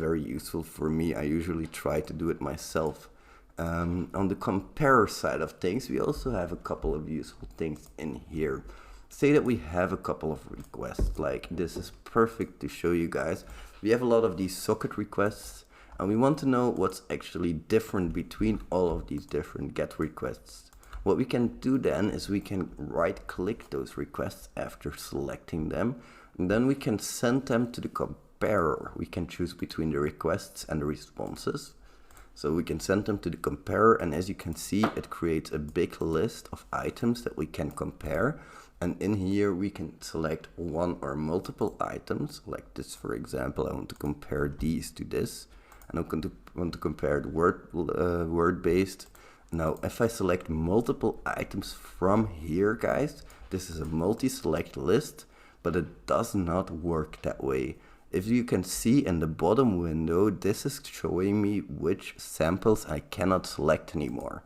very useful for me. I usually try to do it myself. On the compare side of things, we also have a couple of useful things in here. Say that we have a couple of requests, like this is perfect to show you guys. We have a lot of these socket requests, and we want to know what's actually different between all of these different GET requests. What we can do then is we can right click those requests after selecting them, and then we can send them to the comparer. We can choose between the requests and the responses. So we can send them to the comparer, and as you can see, it creates a big list of items that we can compare. And in here we can select one or multiple items, like this for example. I want to compare these to this, and I want to compare the word-based. Now if I select multiple items from here, guys, this is a multi-select list, but it does not work that way. If you can see in the bottom window, this is showing me which samples I cannot select anymore.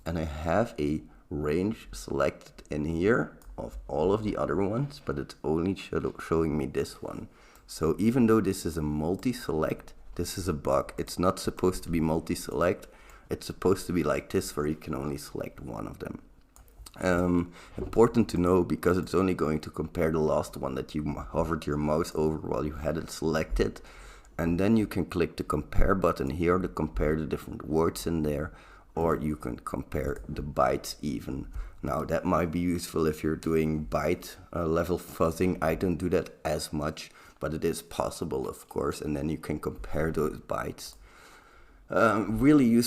And I have a range selected in here of all of the other ones, but it's only showing me this one. So even though this is a multi-select, this is a bug. It's not supposed to be multi-select. It's supposed to be like this, where you can only select one of them. Important to know, because it's only going to compare the last one that you hovered your mouse over while you had it selected, and then you can click the compare button here to compare the different words in there, or you can compare the bytes even. Now that might be useful if you're doing byte level fuzzing. I don't do that as much, but it is possible, of course, and then you can compare those bytes. Really useful